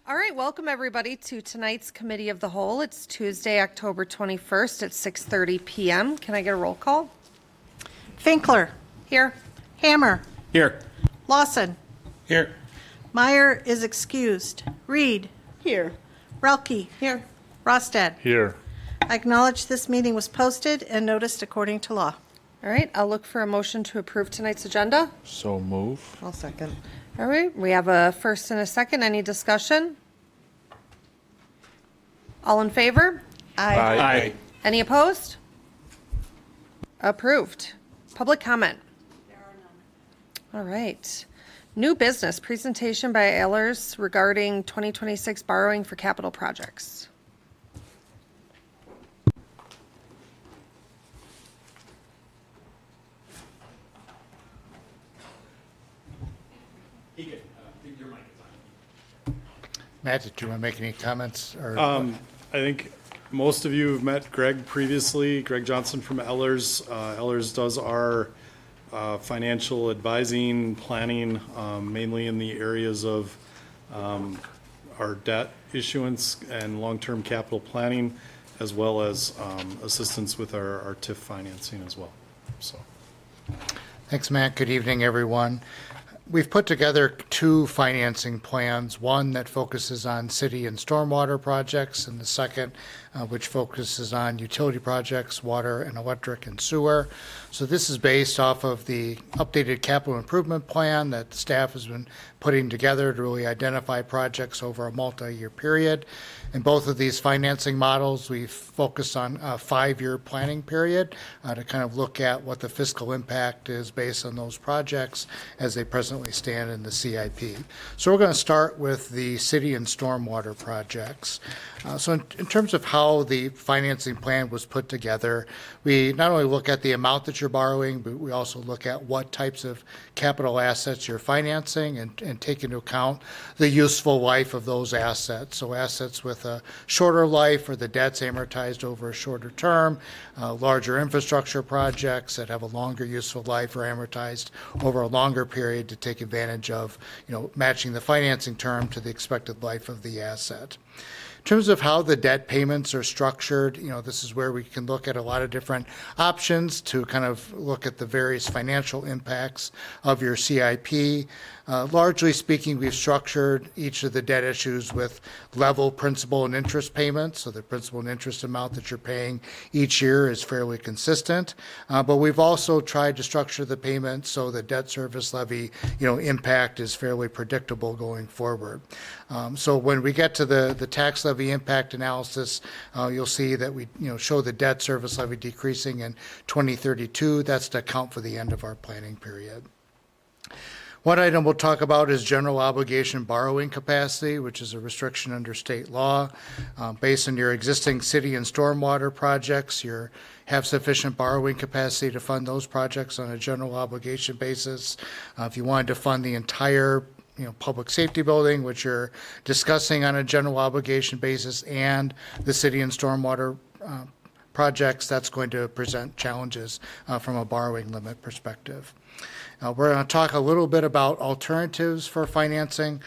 All right, welcome everybody to tonight's Committee of the Whole. It's Tuesday, October 21st at 6:30 p.m. Can I get a roll call? Finkler. Here. Hammer. Here. Lawson. Here. Meyer is excused. Reed. Here. Relke. Here. Rostad. Here. I acknowledge this meeting was posted and noticed according to law. All right, I'll look for a motion to approve tonight's agenda. So move. I'll second. All right, we have a first and a second. Any discussion? All in favor? Aye. Any opposed? Approved. Public comment? There are none. All right. New business, presentation by Ehlers regarding 2026 borrowing for capital projects. Matt, did you want to make any comments? Or I think most of you have met Greg previously, Greg Johnson from Ehlers. Ehlers does our financial advising, planning, mainly in the areas of our debt issuance and long-term capital planning, as well as assistance with our TIF financing as well. So, Thanks, Matt. Good evening, everyone. We've put together two financing plans, one that focuses on city and stormwater projects, and the second which focuses on utility projects, water and electric and sewer. So this is based off of the updated capital improvement plan that the staff has been putting together to really identify projects over a multi-year period. In both of these financing models, we've focused on a 5-year planning period to kind of look at what the fiscal impact is based on those projects as they presently stand in the CIP. So we're going to start with the city and stormwater projects. So in terms of how the financing plan was put together, we not only look at the amount that you're borrowing, but we also look at what types of capital assets you're financing and take into account the useful life of those assets. So assets with a shorter life or the debt's amortized over a shorter term, larger infrastructure projects that have a longer useful life or amortized over a longer period to take advantage of, matching the financing term to the expected life of the asset. In terms of how the debt payments are structured, this is where we can look at a lot of different options to kind of look at the various financial impacts of your CIP. Largely speaking, we've structured each of the debt issues with level principal and interest payments. So the principal and interest amount that you're paying each year is fairly consistent. But we've also tried to structure the payments so the debt service levy, impact is fairly predictable going forward. So when we get to the tax levy impact analysis, you'll see that we show the debt service levy decreasing in 2032. That's to account for the end of our planning period. One item we'll talk about is general obligation borrowing capacity, which is a restriction under state law. Based on your existing city and stormwater projects, you have sufficient borrowing capacity to fund those projects on a general obligation basis. If you wanted to fund the entire public safety building, which you're discussing on a general obligation basis, and the city and stormwater projects, that's going to present challenges from a borrowing limit perspective. We're going to talk a little bit about alternatives for financing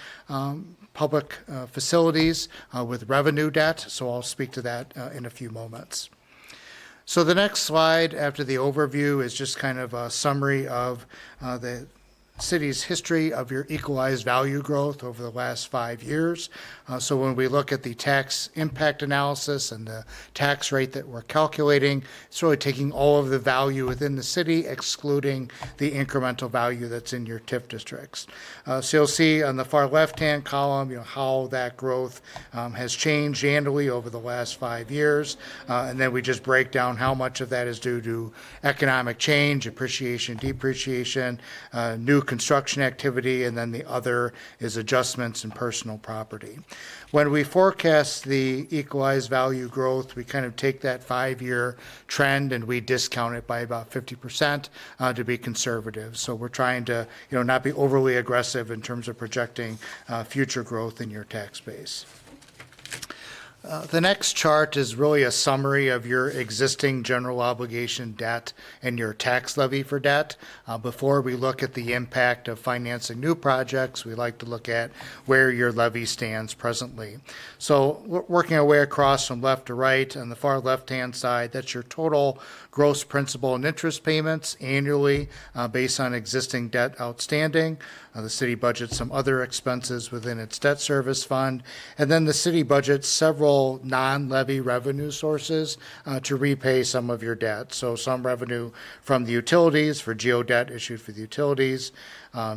public facilities with revenue debt, so I'll speak to that in a few moments. So the next slide after the overview is just kind of a summary of the city's history of your equalized value growth over the last 5 years. So when we look at the tax impact analysis and the tax rate that we're calculating, it's really taking all of the value within the city, excluding the incremental value that's in your TIF districts. So you'll see on the far left-hand column, how that growth has changed annually over the last 5 years. And then we just break down how much of that is due to economic change, appreciation, depreciation, new construction activity, and then the other is adjustments in personal property. When we forecast the equalized value growth, we kind of take that 5-year trend and we discount it by about 50% to be conservative. So we're trying to, not be overly aggressive in terms of projecting future growth in your tax base. The next chart is really a summary of your existing general obligation debt and your tax levy for debt. Before we look at the impact of financing new projects, we like to look at where your levy stands presently. So working our way across from left to right, on the far left-hand side, that's your total gross principal and interest payments annually based on existing debt outstanding. The city budgets some other expenses within its debt service fund, and then the city budgets several non-levy revenue sources to repay some of your debt. So some revenue from the utilities for geo debt issued for the utilities.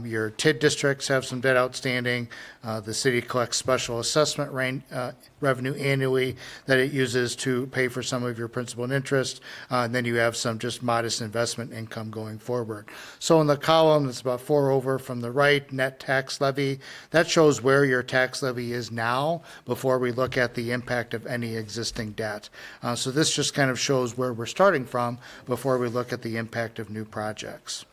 Your TID districts have some debt outstanding. The city collects special assessment revenue annually that it uses to pay for some of your principal and interest. And then you have some just modest investment income going forward. So in the column that's about 4 over from the right, net tax levy, that shows where your tax levy is now before we look at the impact of any existing debt. So this just kind of shows where we're starting from before we look at the impact of new projects.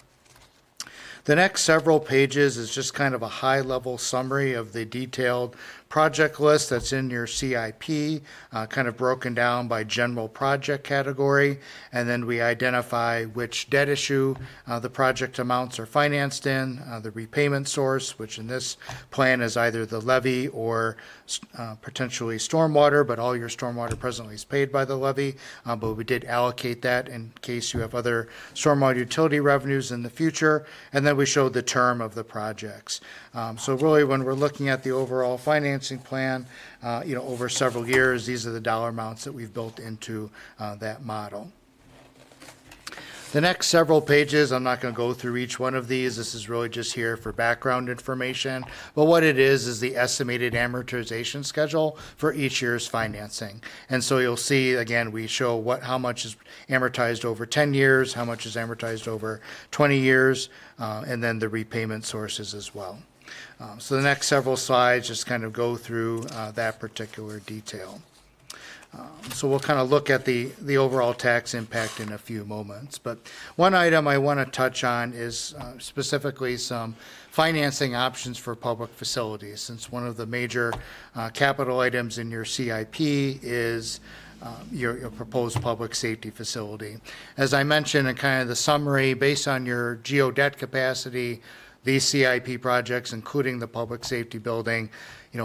The next several pages is just kind of a high-level summary of the detailed project list that's in your CIP, kind of broken down by general project category, and then we identify which debt issue the project amounts are financed in, the repayment source, which in this plan is either the levy or potentially stormwater, but all your stormwater presently is paid by the levy, but we did allocate that in case you have other stormwater utility revenues in the future, and then we showed the term of the projects. So really, when we're looking at the overall financing plan, over several years, these are the dollar amounts that we've built into that model. The next several pages, I'm not going to go through each one of these. This is really just here for background information. But what it is the estimated amortization schedule for each year's financing. And so you'll see, again, we show how much is amortized over 10 years, how much is amortized over 20 years, and then the repayment sources as well. So the next several slides just kind of go through that particular detail. So we'll kind of look at the overall tax impact in a few moments. But one item I want to touch on is specifically some financing options for public facilities, since one of the major capital items in your CIP is your proposed public safety facility. As I mentioned in kind of the summary, based on your geo debt capacity, these CIP projects, including the public safety building,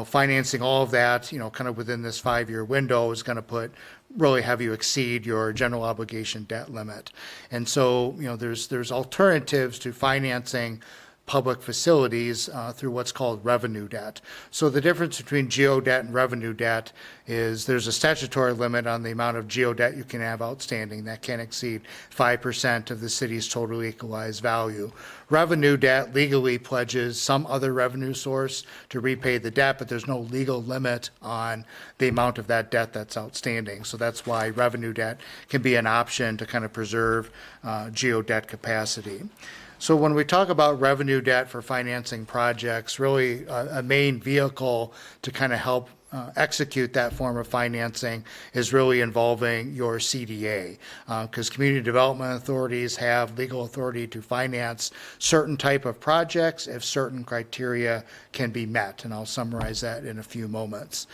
financing all of that, kind of within this 5-year window is going to really have you exceed your general obligation debt limit. And so, there's alternatives to financing public facilities through what's called revenue debt. So the difference between geo debt and revenue debt is there's a statutory limit on the amount of geo debt you can have outstanding that can't exceed 5% of the city's total equalized value. Revenue debt legally pledges some other revenue source to repay the debt, but there's no legal limit on the amount of that debt that's outstanding. So that's why revenue debt can be an option to kind of preserve geo debt capacity. So when we talk about revenue debt for financing projects, really a main vehicle to kind of help execute that form of financing is really involving your CDA, because community development authorities have legal authority to finance certain type of projects if certain criteria can be met, and I'll summarize that in a few moments.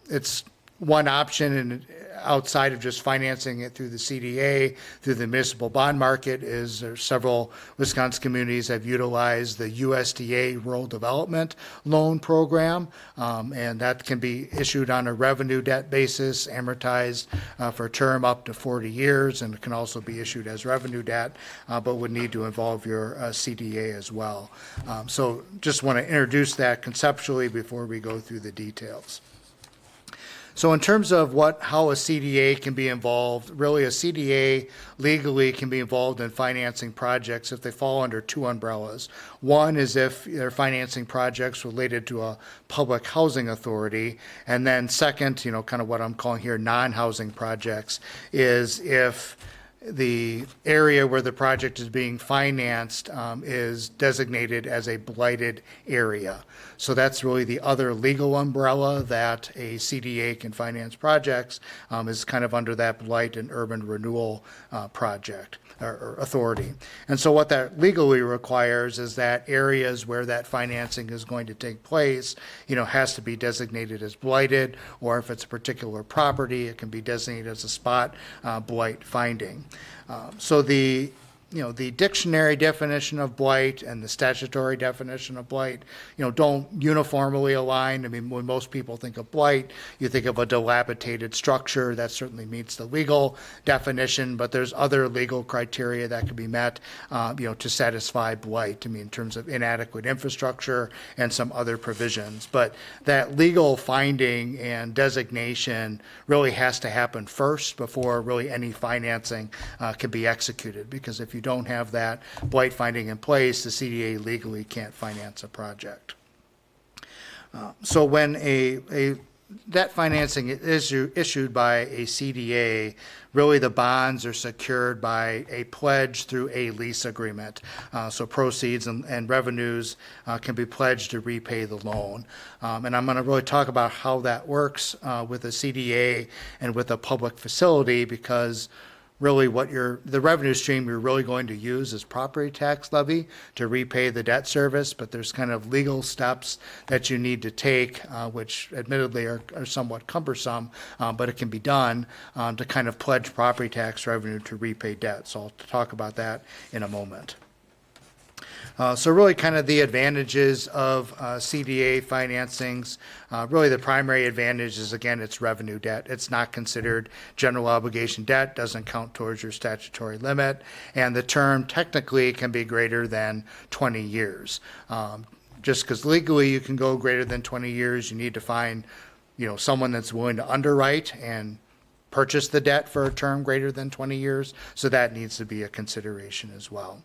It's one option, and outside of just financing it through the CDA, through the municipal bond market, is there several Wisconsin communities have utilized the USDA Rural Development Loan Program, and that can be issued on a revenue debt basis, amortized for a term up to 40 years, and it can also be issued as revenue debt, but would need to involve your CDA as well. So just want to introduce that conceptually before we go through the details. So in terms of how a CDA can be involved, really a CDA legally can be involved in financing projects if they fall under two umbrellas. One is if they're financing projects related to a public housing authority, and then second, kind of what I'm calling here non-housing projects, is if the area where the project is being financed is designated as a blighted area. So that's really the other legal umbrella that a CDA can finance projects, is kind of under that blight and urban renewal project or authority. And so what that legally requires is that areas where that financing is going to take place, has to be designated as blighted, or if it's a particular property, it can be designated as a spot blight finding. So the dictionary definition of blight and the statutory definition of blight, don't uniformly align. I mean, when most people think of blight, you think of a dilapidated structure. That certainly meets the legal definition, but there's other legal criteria that can be met, to satisfy blight. I mean, in terms of inadequate infrastructure and some other provisions. But that legal finding and designation really has to happen first before really any financing can be executed, because if you don't have that blight finding in place, the CDA legally can't finance a project. So when a debt financing is issued by a CDA, really the bonds are secured by a pledge through a lease agreement. So proceeds and revenues can be pledged to repay the loan. And I'm going to really talk about how that works with a CDA and with a public facility, because really the revenue stream you're really going to use is property tax levy to repay the debt service, but there's kind of legal steps that you need to take, which admittedly are somewhat cumbersome, but it can be done to kind of pledge property tax revenue to repay debt. So I'll talk about that in a moment. So really kind of the advantages of CDA financings. Really the primary advantage is, again, it's revenue debt. It's not considered general obligation debt, doesn't count towards your statutory limit, and the term technically can be greater than 20 years. Just because legally you can go greater than 20 years, you need to find someone that's willing to underwrite and purchase the debt for a term greater than 20 years, so that needs to be a consideration as well.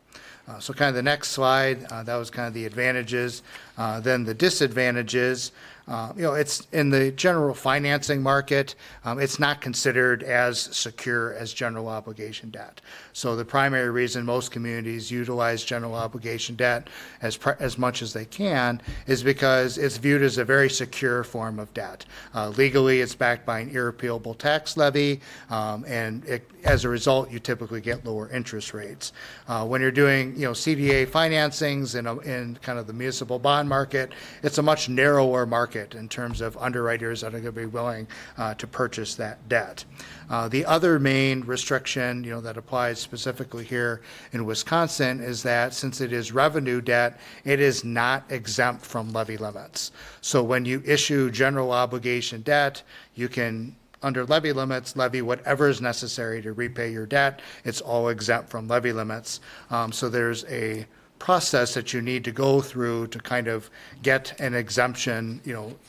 So kind of the next slide, that was kind of the advantages. Then the disadvantages, it's in the general financing market, it's not considered as secure as general obligation debt. So the primary reason most communities utilize general obligation debt as much as they can is because it's viewed as a very secure form of debt. Legally, it's backed by an irrepealable tax levy, and as a result, you typically get lower interest rates. When you're doing CDA financings in kind of the municipal bond market, it's a much narrower market in terms of underwriters that are going to be willing to purchase that debt. The other main restriction, that applies specifically here in Wisconsin is that since it is revenue debt, it is not exempt from levy limits. So when you issue general obligation debt, you can, under levy limits, levy whatever is necessary to repay your debt. It's all exempt from levy limits. So there's a process that you need to go through to kind of get an exemption,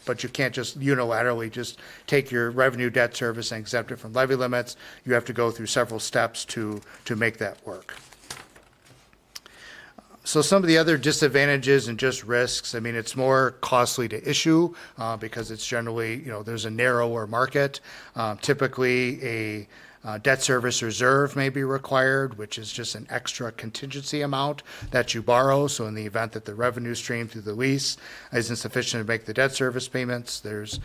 but you can't just unilaterally just take your revenue debt service and exempt it from levy limits. You have to go through several steps to make that work. So some of the other disadvantages and just risks, I mean, it's more costly to issue because it's generally, there's a narrower market. Typically, a debt service reserve may be required, which is just an extra contingency amount that you borrow. So in the event that the revenue stream through the lease isn't sufficient to make the debt service payments, there's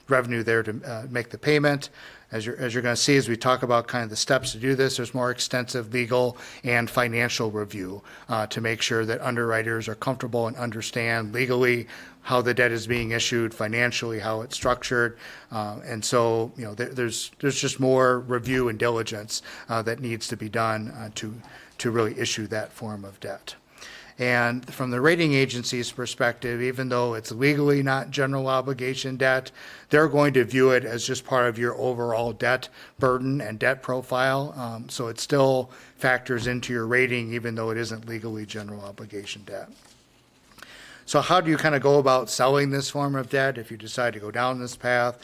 revenue there to make the payment. As you're going to see, as we talk about kind of the steps to do this, there's more extensive legal and financial review to make sure that underwriters are comfortable and understand legally how the debt is being issued, financially how it's structured, and so there's just more review and diligence that needs to be done to really issue that form of debt. And from the rating agency's perspective, even though it's legally not general obligation debt, they're going to view it as just part of your overall debt burden and debt profile. So it still factors into your rating, even though it isn't legally general obligation debt. So how do you kind of go about selling this form of debt? If you decide to go down this path,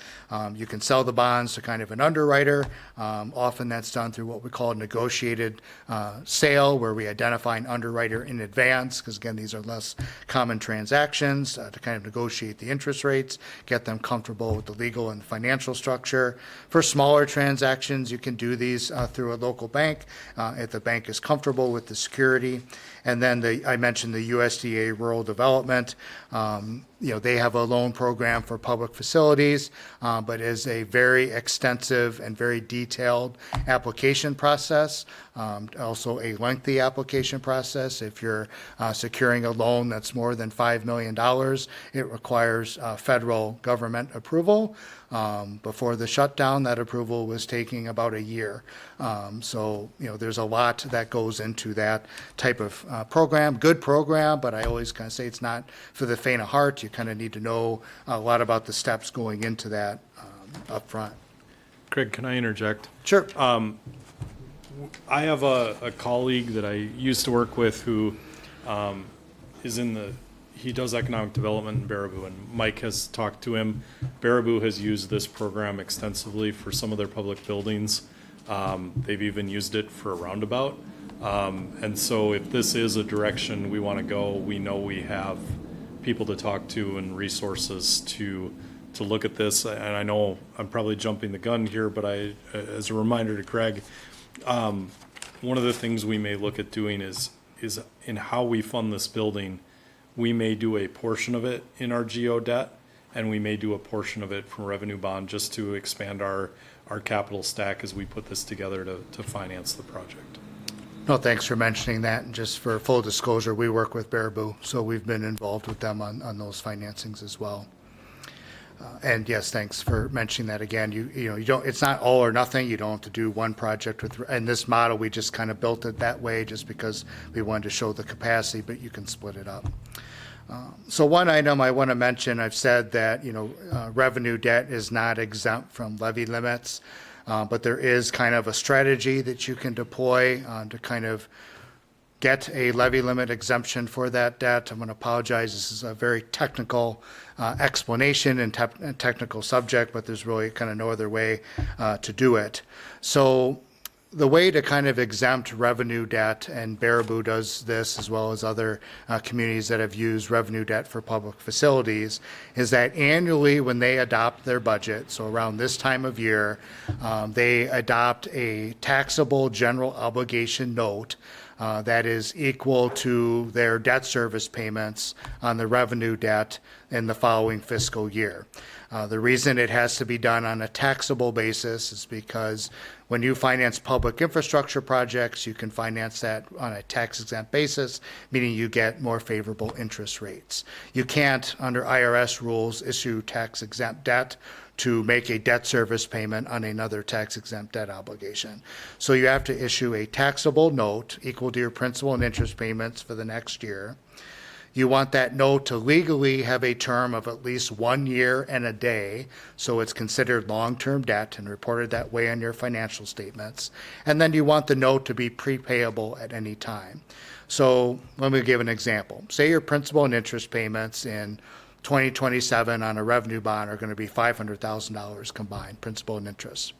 you can sell the bonds to kind of an underwriter. Often that's done through what we call a negotiated sale, where we identify an underwriter in advance, because again, these are less common transactions, to kind of negotiate the interest rates, get them comfortable with the legal and financial structure. For smaller transactions, you can do these through a local bank if the bank is comfortable with the security. And then I mentioned the USDA Rural Development. They have a loan program for public facilities, but is a very extensive and very detailed application process. Also a lengthy application process. If you're securing a loan that's more than $5 million, it requires federal government approval. Before the shutdown, that approval was taking about a year. There's a lot that goes into that type of program. Good program, but I always kind of say it's not for the faint of heart. You kind of need to know a lot about the steps going into that up front. Greg, can I interject? Sure. I have a colleague that I used to work with who he does economic development in Baraboo, and Mike has talked to him. Baraboo has used this program extensively for some of their public buildings. They've even used it for a roundabout. And so if this is a direction we want to go, we know we have people to talk to and resources to look at this. And I know I'm probably jumping the gun here, but as a reminder to Craig, one of the things we may look at doing is in how we fund this building. We may do a portion of it in our GO debt, and we may do a portion of it from revenue bond, just to expand our capital stack as we put this together to finance the project. No, thanks for mentioning that. And just for full disclosure, we work with Baraboo, so we've been involved with them on those financings as well. And yes, thanks for mentioning that again. You don't, it's not all or nothing. You don't have to do one project in this model. We just kind of built it that way just because we wanted to show the capacity, but you can split it up. So one item I want to mention, I've said that, revenue debt is not exempt from levy limits, but there is kind of a strategy that you can deploy to kind of get a levy limit exemption for that debt. I'm going to apologize. This is a very technical explanation and technical subject, but there's really kind of no other way to do it. So the way to kind of exempt revenue debt, and Baraboo does this as well as other communities that have used revenue debt for public facilities, is that annually when they adopt their budget, so around this time of year, they adopt a taxable general obligation note that is equal to their debt service payments on the revenue debt in the following fiscal year. The reason it has to be done on a taxable basis is because when you finance public infrastructure projects, you can finance that on a tax-exempt basis, meaning you get more favorable interest rates. You can't, under IRS rules, issue tax-exempt debt to make a debt service payment on another tax-exempt debt obligation. So you have to issue a taxable note equal to your principal and interest payments for the next year. You want that note to legally have a term of at least 1 year and a day, so it's considered long-term debt and reported that way on your financial statements. And then you want the note to be prepayable at any time. So let me give an example. Say your principal and interest payments in 2027 on a revenue bond are going to be $500,000 combined, principal and interest.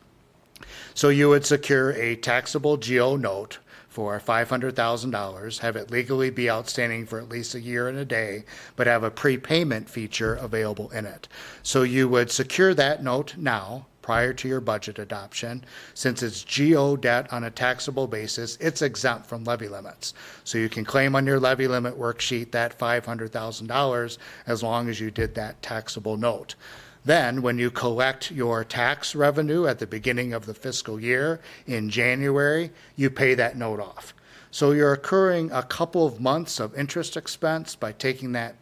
So you would secure a taxable GO note for $500,000, have it legally be outstanding for at least a year and a day, but have a prepayment feature available in it. So you would secure that note now, prior to your budget adoption. Since it's GO debt on a taxable basis, it's exempt from levy limits. So you can claim on your levy limit worksheet that $500,000 as long as you did that taxable note. Then, when you collect your tax revenue at the beginning of the fiscal year in January, you pay that note off. So you're accruing a couple of months of interest expense by taking that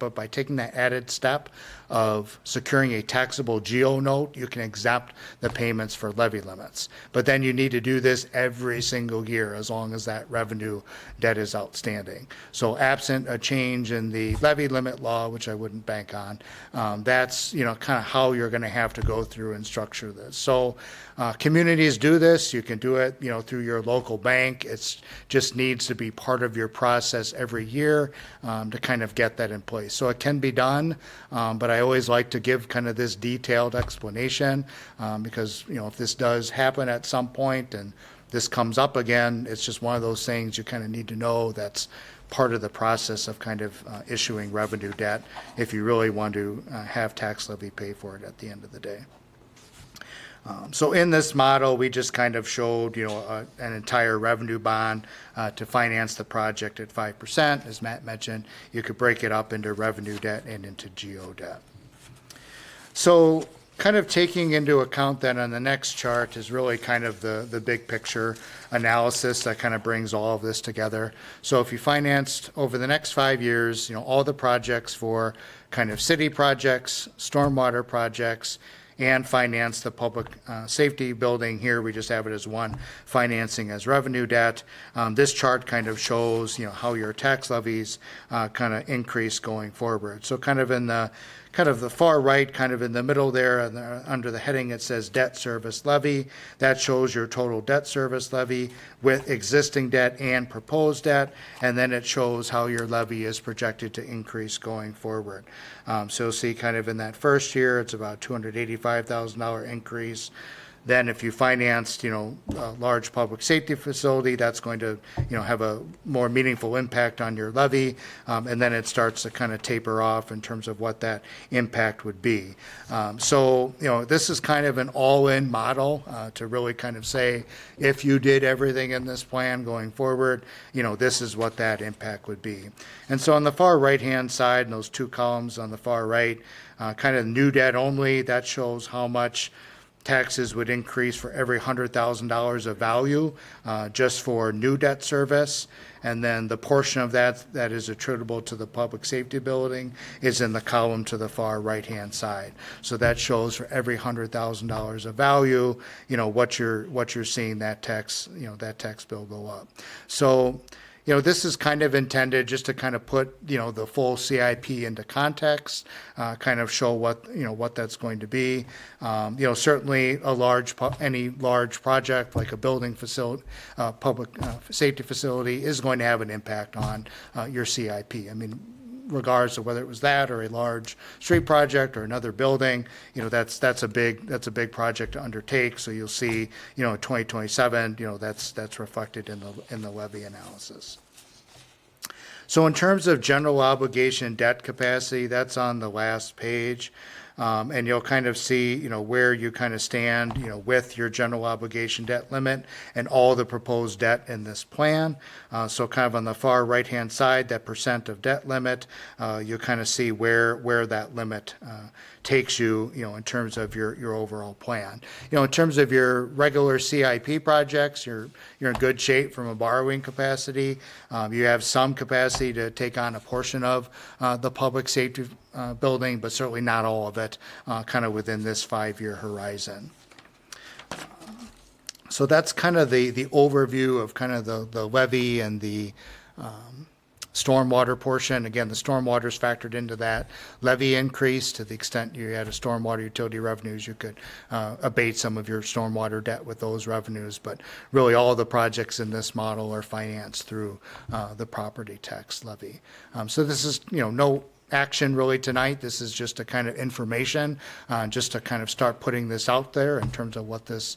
added step of securing a taxable GO note, you can exempt the payments for levy limits. But then you need to do this every single year as long as that revenue debt is outstanding. So absent a change in the levy limit law, which I wouldn't bank on, that's, kind of how you're going to have to go through and structure this. So communities do this. You can do it, through your local bank. It's just needs to be part of your process every year to kind of get that in place. So it can be done, but I always like to give kind of this detailed explanation because, if this does happen at some point and this comes up again, it's just one of those things you kind of need to know that's part of the process of kind of issuing revenue debt if you really want to have tax levy pay for it at the end of the day. So in this model, we just kind of showed, an entire revenue bond to finance the project at 5%. As Matt mentioned, you could break it up into revenue debt and into GO debt. So kind of taking into account that on the next chart is really kind of the big picture analysis that kind of brings all of this together. So if you financed over the next 5 years, all the projects for kind of city projects, stormwater projects, and finance the public safety building. Here we just have it as one financing as revenue debt. This chart kind of shows how your tax levies kind of increase going forward. So kind of in the far right, kind of in the middle there, under the heading it says debt service levy. That shows your total debt service levy with existing debt and proposed debt, and then it shows how your levy is projected to increase going forward. So you'll see kind of in that first year, it's about $285,000 increase. Then if you financed, a large public safety facility, that's going to, have a more meaningful impact on your levy. And then it starts to kind of taper off in terms of what that impact would be. So, this is kind of an all-in model to really kind of say, if you did everything in this plan going forward, this is what that impact would be. And so on the far right-hand side, in those two columns on the far right, kind of new debt only, that shows how much taxes would increase for every $100,000 of value just for new debt service. And then the portion of that is attributable to the public safety building is in the column to the far right-hand side. So that shows for every $100,000 of value, what you're seeing that tax bill go up. So, this is kind of intended just to kind of put, the full CIP into context, kind of show what that's going to be. Certainly any large project like a building facility, public safety facility is going to have an impact on your CIP. I mean, regardless of whether it was that or a large street project or another building, that's a big project to undertake. So you'll see, in 2027, that's reflected in the levy analysis. So in terms of general obligation debt capacity, that's on the last page. And you'll kind of see, where you kind of stand, with your general obligation debt limit and all the proposed debt in this plan. So kind of on the far right-hand side, that percent of debt limit, you'll kind of see where that limit takes you, in terms of your overall plan. In terms of your regular CIP projects, you're in good shape from a borrowing capacity. You have some capacity to take on a portion of the public safety building, but certainly not all of it, kind of within this 5-year horizon. So that's kind of the overview of kind of the levy and the stormwater portion. Again, the stormwater is factored into that levy increase. To the extent you had a stormwater utility revenues, you could abate some of your stormwater debt with those revenues. But really, all the projects in this model are financed through the property tax levy. So this is, no action really tonight. This is just a kind of information, just to kind of start putting this out there in terms of what this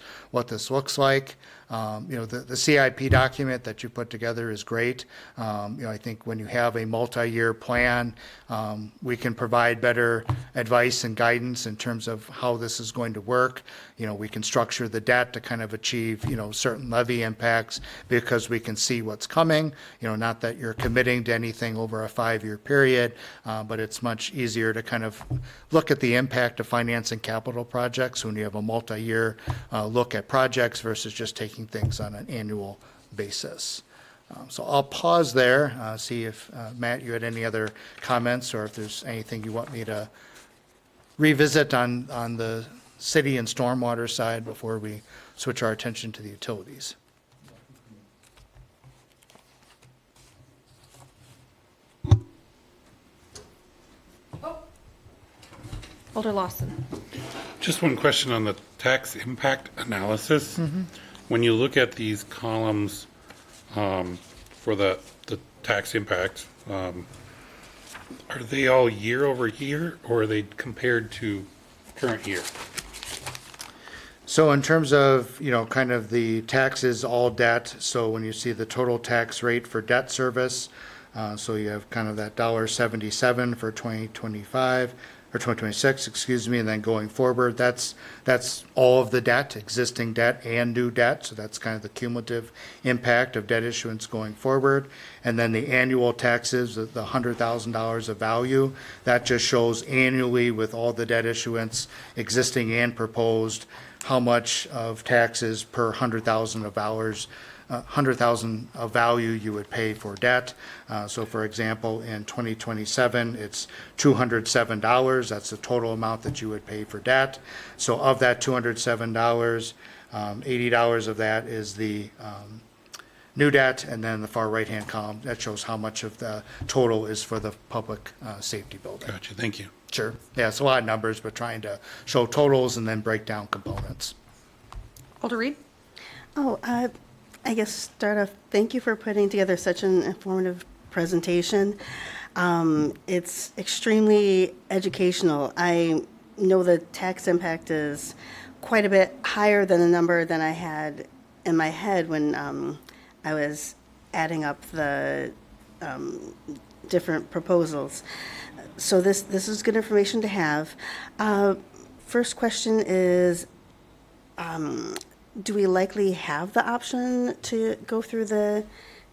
looks like. The CIP document that you put together is great. I think when you have a multi-year plan, we can provide better advice and guidance in terms of how this is going to work. We can structure the debt to kind of achieve, certain levy impacts because we can see what's coming. Not that you're committing to anything over a 5-year period, but it's much easier to kind of look at the impact of financing capital projects when you have a multi-year look at projects versus just taking things on an annual basis. So I'll pause there, see if, Matt, you had any other comments or if there's anything you want me to revisit on the city and stormwater side before we switch our attention to the utilities. Alder Lawson. Just one question on the tax impact analysis. When you look at these columns for the tax impact, are they all year over year, or are they compared to current year? So in terms of, kind of the taxes, all debt, so when you see the total tax rate for debt service, so you have kind of that $1.77 for 2025, or 2026, excuse me, and then going forward, that's all of the debt, existing debt and new debt, so that's kind of the cumulative impact of debt issuance going forward. And then the annual taxes, the $100,000 of value, that just shows annually with all the debt issuance, existing and proposed, how much of taxes per $100,000 of value you would pay for debt. So for example, in 2027, it's $207. That's the total amount that you would pay for debt. So of that $207, $80 of that is the new debt, and then the far right-hand column, that shows how much of the total is for the public safety building. Gotcha, thank you. Sure. Yeah, it's a lot of numbers, but trying to show totals and then break down components. Alder Reed. Oh, I guess start off, thank you for putting together such an informative presentation. It's extremely educational. I know the tax impact is quite a bit higher than the number than I had in my head when I was adding up the different proposals. So this is good information to have. First question is, do we likely have the option to go through the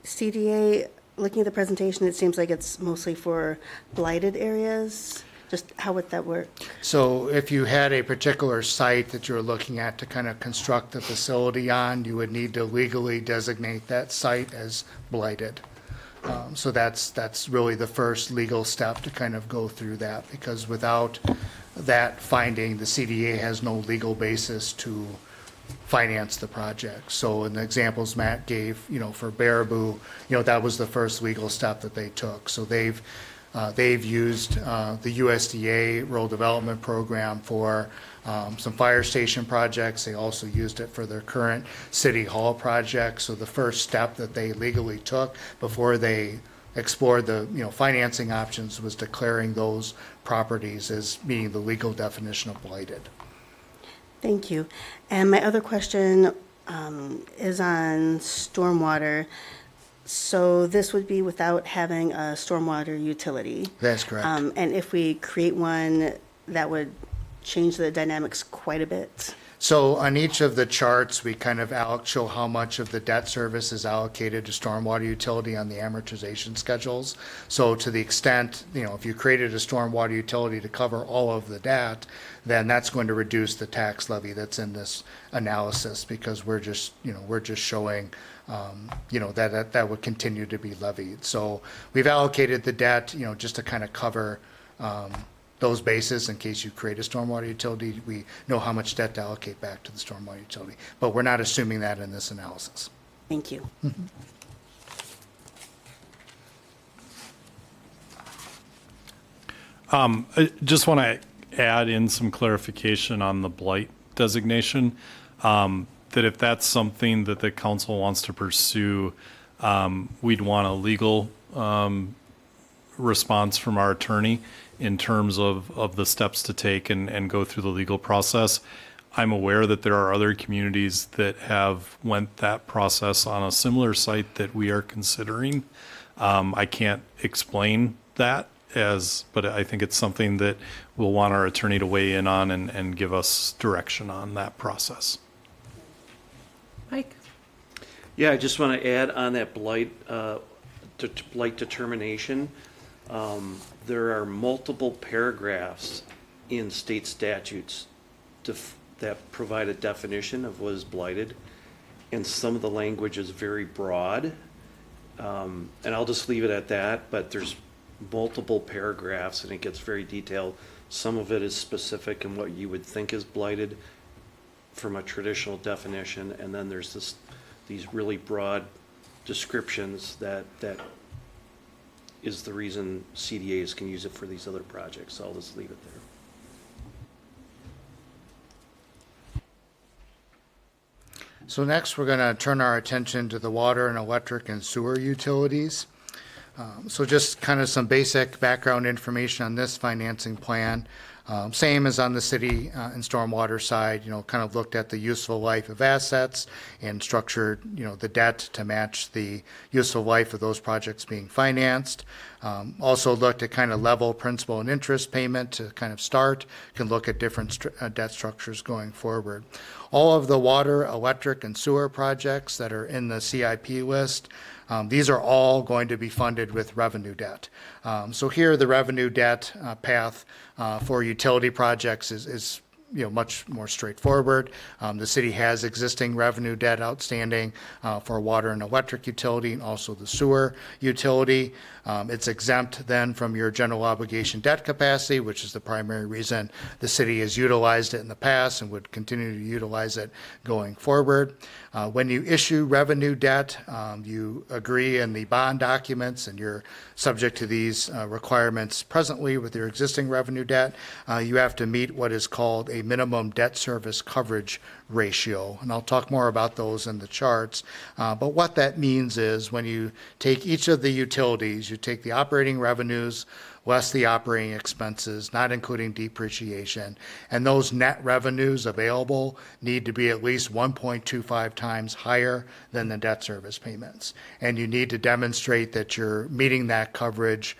CDA? Looking at the presentation, it seems like it's mostly for blighted areas. Just how would that work? So if you had a particular site that you were looking at to kind of construct the facility on, you would need to legally designate that site as blighted. So that's really the first legal step to kind of go through that, because without that finding, the CDA has no legal basis to finance the project. So in the examples Matt gave, for Baraboo, that was the first legal step that they took. So they've used the USDA Rural Development Program for some fire station projects. They also used it for their current city hall project. So the first step that they legally took before they explored the financing options was declaring those properties as meeting the legal definition of blighted. Thank you. And my other question is on stormwater. So this would be without having a stormwater utility. That's correct. And if we create one, that would change the dynamics quite a bit. So on each of the charts, we kind of show how much of the debt service is allocated to stormwater utility on the amortization schedules. So to the extent, if you created a stormwater utility to cover all of the debt, then that's going to reduce the tax levy that's in this analysis, because we're just showing, that would continue to be levied. So we've allocated the debt, just to kind of cover those bases in case you create a stormwater utility. We know how much debt to allocate back to the stormwater utility, but we're not assuming that in this analysis. Thank you. I just want to add in some clarification on the blight designation, that if that's something that the council wants to pursue, we'd want a legal response from our attorney in terms of the steps to take and go through the legal process. I'm aware that there are other communities that have went that process on a similar site that we are considering. I can't explain that but I think it's something that we'll want our attorney to weigh in on and give us direction on that process. Mike. Yeah, I just want to add on that blight determination. There are multiple paragraphs in state statutes that provide a definition of what is blighted, and some of the language is very broad. And I'll just leave it at that, but there's multiple paragraphs and it gets very detailed. Some of it is specific in what you would think is blighted from a traditional definition, and then there's these really broad descriptions that is the reason CDAs can use it for these other projects. So I'll just leave it there. So next, we're going to turn our attention to the water and electric and sewer utilities. So just kind of some basic background information on this financing plan. Same as on the city and stormwater side, kind of looked at the useful life of assets and structured, the debt to match the useful life of those projects being financed. Also looked at kind of level principal and interest payment to kind of start. Can look at different debt structures going forward. All of the water, electric, and sewer projects that are in the CIP list, these are all going to be funded with revenue debt. So here, the revenue debt path for utility projects is much more straightforward. The city has existing revenue debt outstanding for water and electric utility and also the sewer utility. It's exempt then from your general obligation debt capacity, which is the primary reason the city has utilized it in the past and would continue to utilize it going forward. When you issue revenue debt, you agree in the bond documents and you're subject to these requirements presently with your existing revenue debt. You have to meet what is called a minimum debt service coverage ratio. And I'll talk more about those in the charts. But what that means is when you take each of the utilities, you take the operating revenues less the operating expenses, not including depreciation, and those net revenues available need to be at least 1.25 times higher than the debt service payments. And you need to demonstrate that you're meeting that coverage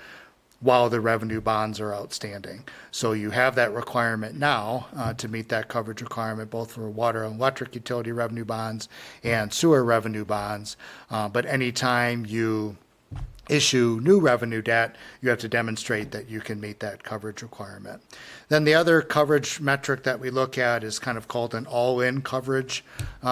while the revenue bonds are outstanding. So you have that requirement now to meet that coverage requirement, both for water and electric utility revenue bonds and sewer revenue bonds. But anytime you issue new revenue debt, you have to demonstrate that you can meet that coverage requirement. Then the other coverage metric that we look at is kind of called an all-in coverage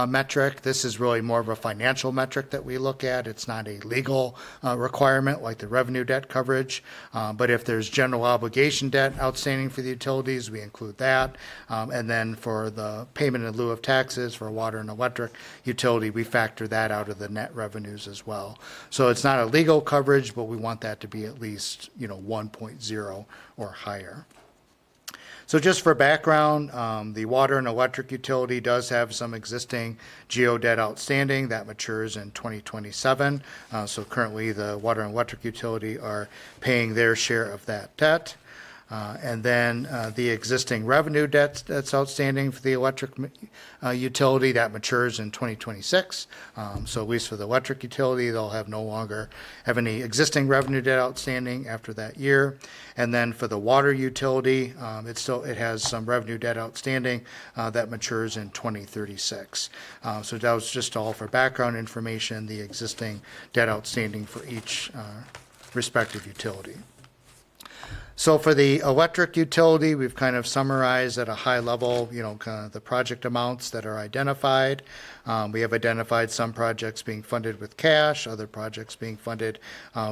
metric. This is really more of a financial metric that we look at. It's not a legal requirement like the revenue debt coverage, but if there's general obligation debt outstanding for the utilities, we include that. And then for the payment in lieu of taxes for water and electric utility, we factor that out of the net revenues as well. So it's not a legal coverage, but we want that to be at least 1.0 or higher. So just for background, the water and electric utility does have some existing GO debt outstanding that matures in 2027. So currently the water and electric utility are paying their share of that debt. And then the existing revenue debt that's outstanding for the electric utility, that matures in 2026. So at least for the electric utility, they'll have no longer have any existing revenue debt outstanding after that year. And then for the water utility, it has some revenue debt outstanding that matures in 2036. So that was just all for background information, the existing debt outstanding for each respective utility. So for the electric utility, we've kind of summarized at a high level, kind of the project amounts that are identified. We have identified some projects being funded with cash, other projects being funded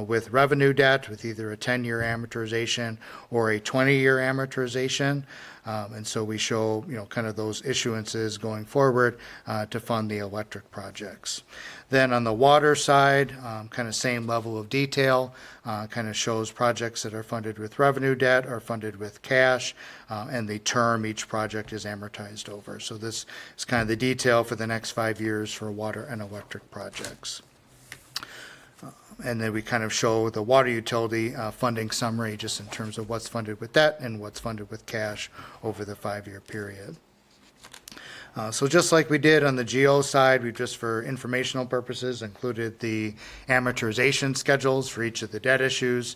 with revenue debt with either a 10-year amortization or a 20-year amortization. And so we show, kind of those issuances going forward to fund the electric projects. Then on the water side, kind of same level of detail, kind of shows projects that are funded with revenue debt or funded with cash, and the term each project is amortized over. So this is kind of the detail for the next 5 years for water and electric projects. And then we kind of show the water utility funding summary just in terms of what's funded with debt and what's funded with cash over the 5-year period. So just like we did on the GO side, we just for informational purposes included the amortization schedules for each of the debt issues,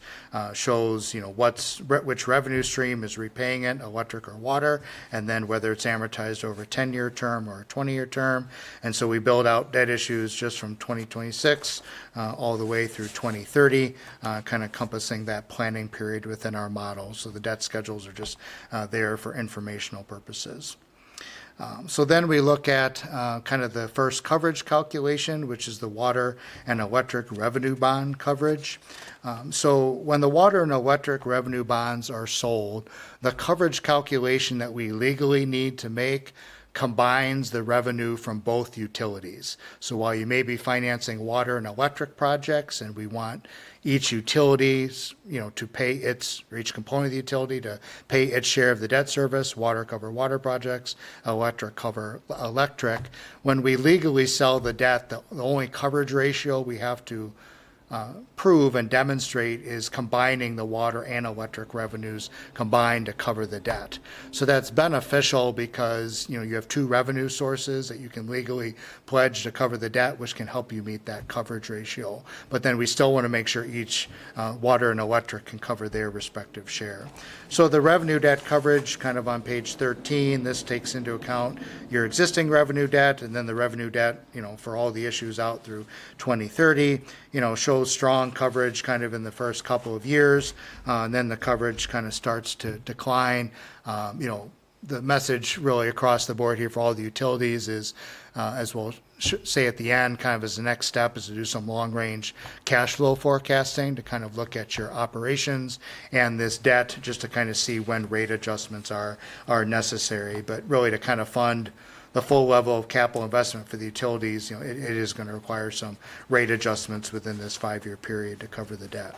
shows which revenue stream is repaying it, electric or water, and then whether it's amortized over a 10-year term or a 20-year term. And so we build out debt issues just from 2026 all the way through 2030, kind of encompassing that planning period within our model. So the debt schedules are just there for informational purposes. So then we look at kind of the first coverage calculation, which is the water and electric revenue bond coverage. So when the water and electric revenue bonds are sold, the coverage calculation that we legally need to make combines the revenue from both utilities. So while you may be financing water and electric projects, and we want each utilities, to pay or each component of the utility to pay its share of the debt service, water cover water projects, electric cover electric. When we legally sell the debt, the only coverage ratio we have to prove and demonstrate is combining the water and electric revenues combined to cover the debt. So that's beneficial because you have two revenue sources that you can legally pledge to cover the debt, which can help you meet that coverage ratio. But then we still want to make sure each water and electric can cover their respective share. So the revenue debt coverage, kind of on page 13, this takes into account your existing revenue debt and then the revenue debt, for all the issues out through 2030, shows strong coverage kind of in the first couple of years, and then the coverage kind of starts to decline. The message really across the board here for all the utilities is, as we'll say at the end, kind of as the next step, is to do some long-range cash flow forecasting to kind of look at your operations and this debt, just to kind of see when rate adjustments are necessary, but really to kind of fund the full level of capital investment for the utilities. It is going to require some rate adjustments within this 5-year period to cover the debt.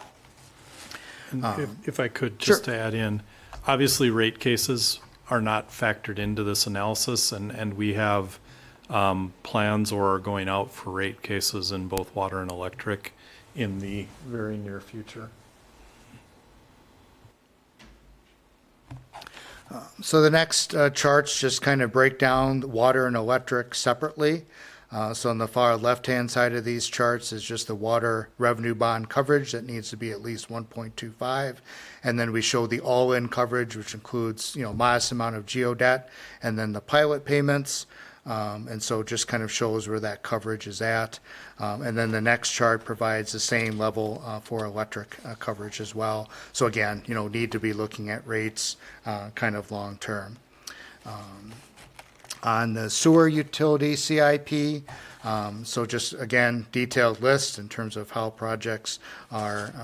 If I could just to add in, obviously rate cases are not factored into this analysis, and we have plans or are going out for rate cases in both water and electric in the very near future. So the next charts just kind of break down water and electric separately. So on the far left-hand side of these charts is just the water revenue bond coverage that needs to be at least 1.25. And then we show the all-in coverage, which includes, modest amount of geo debt and then the pilot payments. And so it just kind of shows where that coverage is at. And then the next chart provides the same level for electric coverage as well. So again, need to be looking at rates kind of long term. On the sewer utility CIP, so just again, detailed list in terms of how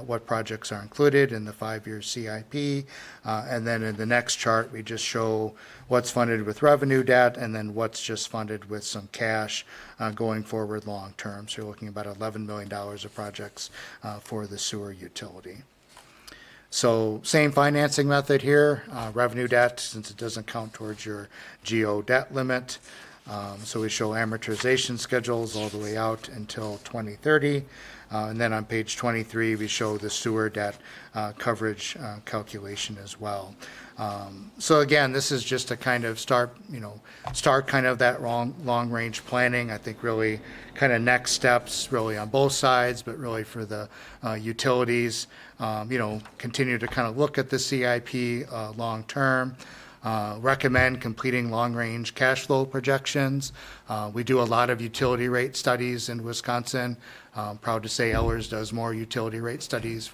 what projects are included in the 5-year CIP. And then in the next chart, we just show what's funded with revenue debt and then what's just funded with some cash going forward long term. So you're looking at about $11 million of projects for the sewer utility. So same financing method here, revenue debt, since it doesn't count towards your GO debt limit. So we show amortization schedules all the way out until 2030. And then on page 23, we show the sewer debt coverage calculation as well. So again, this is just to kind of start kind of that long-range planning. I think really kind of next steps really on both sides, but really for the utilities, continue to kind of look at the CIP long-term. Recommend completing long-range cash flow projections. We do a lot of utility rate studies in Wisconsin. Proud to say Ellers does more utility rate studies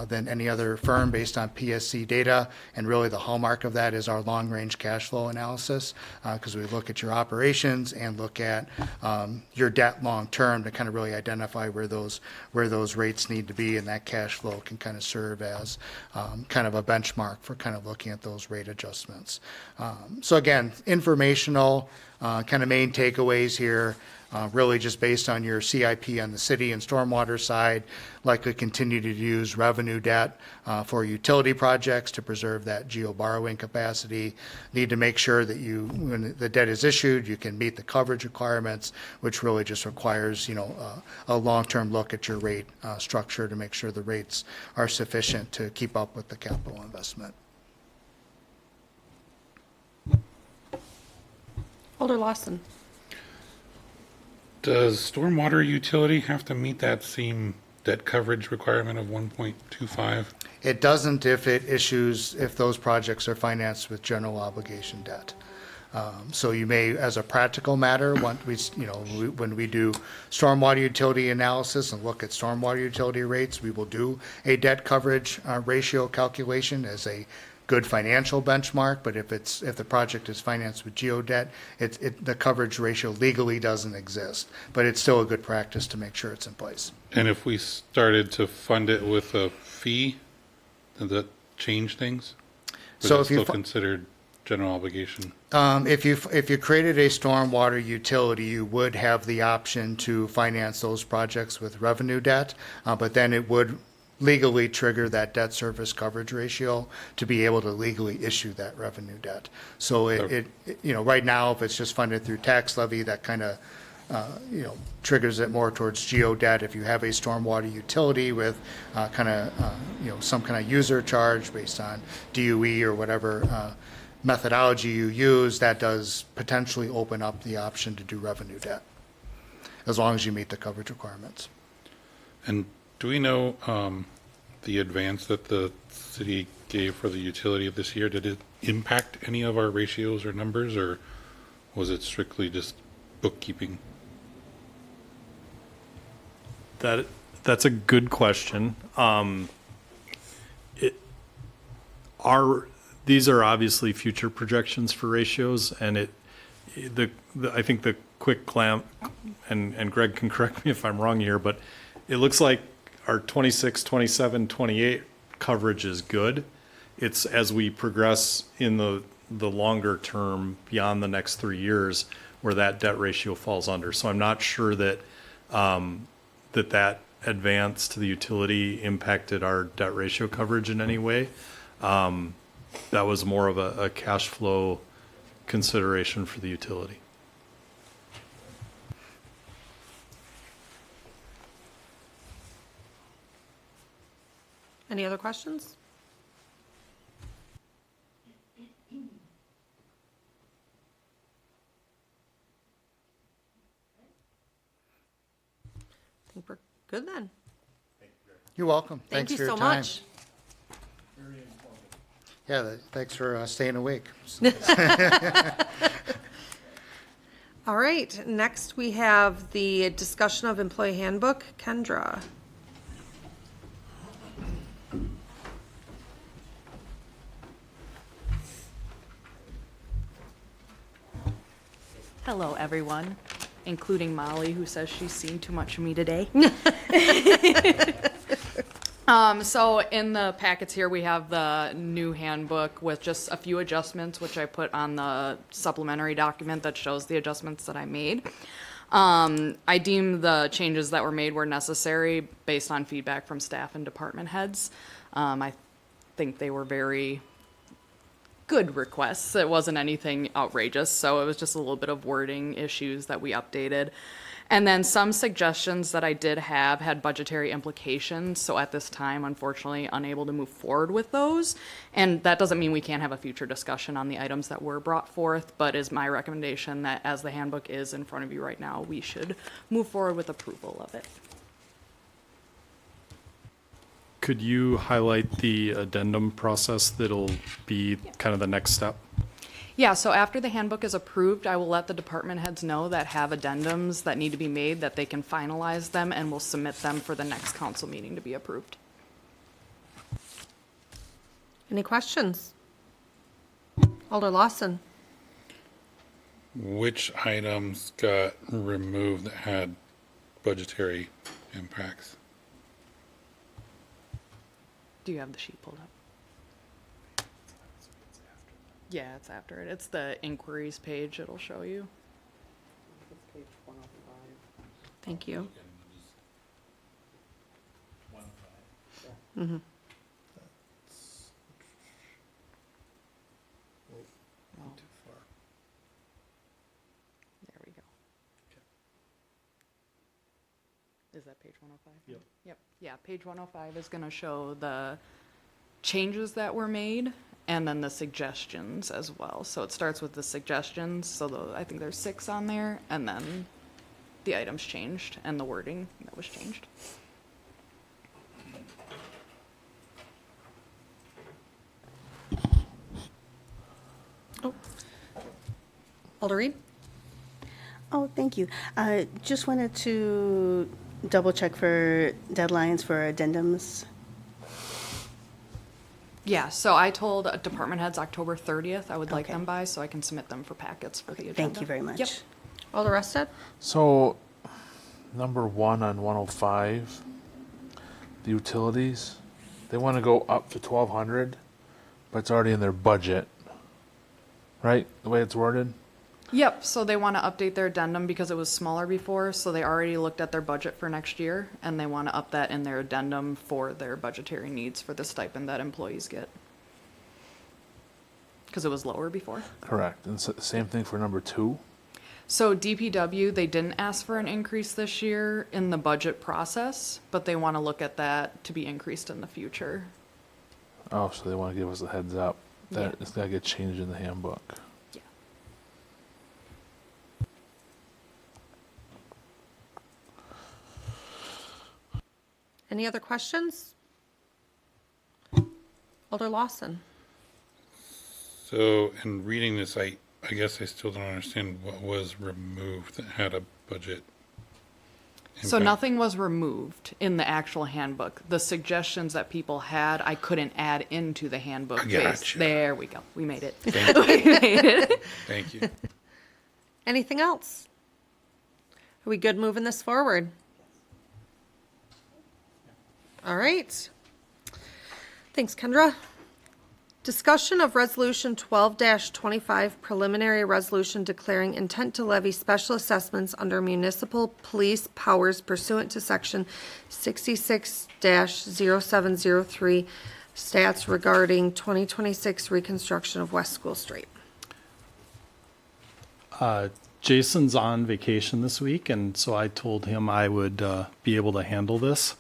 than any other firm based on PSC data, and really the hallmark of that is our long-range cash flow analysis, because we look at your operations and look at your debt long-term to kind of really identify where those rates need to be, and that cash flow can kind of serve as kind of a benchmark for kind of looking at those rate adjustments. So again, informational kind of main takeaways here. Really just based on your CIP on the city and stormwater side, likely continue to use revenue debt for utility projects to preserve that geo borrowing capacity. Need to make sure that when the debt is issued, you can meet the coverage requirements, which really just requires, a long-term look at your rate structure to make sure the rates are sufficient to keep up with the capital investment. Alder Lawson. Does stormwater utility have to meet that same debt coverage requirement of 1.25? It doesn't if those projects are financed with general obligation debt. So you may, as a practical matter, when we do stormwater utility analysis and look at stormwater utility rates, we will do a debt coverage ratio calculation as a good financial benchmark, but if the project is financed with geo debt, the coverage ratio legally doesn't exist, but it's still a good practice to make sure it's in place. And if we started to fund it with a fee, does that change things? Or So is if it you still considered general obligation? If you created a stormwater utility, you would have the option to finance those projects with revenue debt, but then it would legally trigger that debt service coverage ratio to be able to legally issue that revenue debt. So right now, if it's just funded through tax levy, that kind of triggers it more towards geo debt. If you have a stormwater utility with some kind of user charge based on DOE or whatever methodology you use, that does potentially open up the option to do revenue debt, as long as you meet the coverage requirements. And do we know the advance that the city gave for the utility this year? Did it impact any of our ratios or numbers, or was it strictly just bookkeeping? That's a good question. These are obviously future projections for ratios, and I think the quick clamp, and Greg can correct me if I'm wrong here, but it looks like our 26, 27, 28 coverage is good. It's as we progress in the longer term beyond the next 3 years where that debt ratio falls under. So I'm not sure that that advance to the utility impacted our debt ratio coverage in any way. That was more of a cash flow consideration for the utility. Any other questions? I think we're good then. You're welcome. Thank Thanks you for your so time. much. Yeah, thanks for staying awake. All right, next we have the discussion of employee handbook. Kendra. Hello, everyone, including Molly, who says she's seen too much of me today. So in the packets here, we have the new handbook with just a few adjustments, which I put on the supplementary document that shows the adjustments that I made. I deem the changes that were made were necessary based on feedback from staff and department heads. I think they were very good requests. It wasn't anything outrageous, so it was just a little bit of wording issues that we updated. And then some suggestions that I did have had budgetary implications, so at this time, unfortunately, unable to move forward with those. And that doesn't mean we can't have a future discussion on the items that were brought forth, but is my recommendation that as the handbook is in front of you right now, we should move forward with approval of it. Could you highlight the addendum process that'll be kind of the next step? Yeah, so after the handbook is approved, I will let the department heads know that have addendums that need to be made, that they can finalize them, and we'll submit them for the next council meeting to be approved. Any questions? Alder Lawson. Which items got removed that had budgetary impacts? Do you have the sheet pulled up? Yeah, it's after it. It's the inquiries page it'll show you. Thank you. Mm-hmm. There we go. Is that page 105? Yep. Yep. Yeah, page 105 is going to show the changes that were made and then the suggestions as well. So it starts with the suggestions. So I think there's 6 on there, and then the items changed and the wording that was changed. Oh. Alder Reed? Oh, thank you. Just wanted to double check for deadlines for addendums. Yeah, so I told department heads October 30th I would like Okay. them by, so I can submit them for packets for the agenda. Thank you very much. Yep. All the rest of? So, number 1 on 105, the utilities, they want to go up to 1,200, but it's already in their budget, right? The way it's worded. Yep, so they want to update their addendum because it was smaller before, so they already looked at their budget for next year, and they want to up that in their addendum for their budgetary needs for the stipend that employees get. Because it was lower before. Correct. And same thing for number 2. So DPW, they didn't ask for an increase this year in the budget process, but they want to look at that to be increased in the future. Oh, so they want to give us a heads up that Yeah. it's got to get changed in the handbook. Yeah. Any other questions? Alder Lawson? So in reading this, I guess I still don't understand what was removed that had a budget. So impact. nothing was removed in the actual handbook. The suggestions that people had, I couldn't add into the handbook. I gotcha. There we go. We made it. Thank you. We made it. Thank you. Anything else? Are we good moving this forward? All right. Thanks, Kendra. Discussion of Resolution 12-25, preliminary resolution declaring intent to levy special assessments under municipal police powers pursuant to Section 66-0703, stats regarding 2026 reconstruction of West School Street. Jason's on vacation this week, and so I told him I would be able to handle this.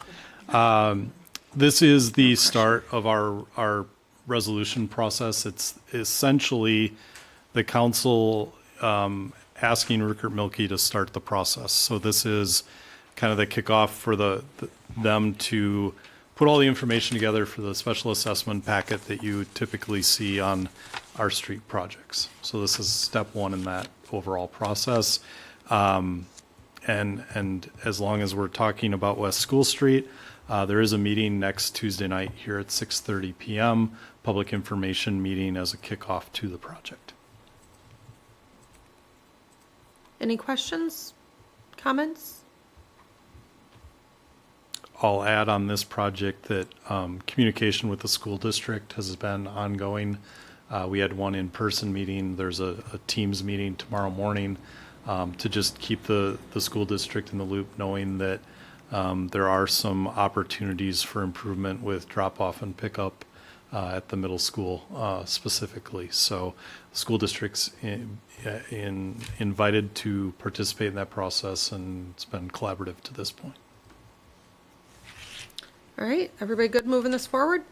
This is the start of our resolution process. It's essentially the council asking Rupert Milkie to start the process. So this is kind of the kickoff for them to put all the information together for the special assessment packet that you typically see on our street projects. So this is step 1 in that overall process. And as long as we're talking about West School Street, there is a meeting next Tuesday night here at 6:30 p.m., public information meeting as a kickoff to the project. Any questions? Comments? I'll add on this project that communication with the school district has been ongoing. We had one in-person meeting. There's a Teams meeting tomorrow morning to just keep the school district in the loop, knowing that there are some opportunities for improvement with drop-off and pickup at the middle school specifically. So school districts invited to participate in that process, and it's been collaborative to this point. All right, everybody good moving this forward?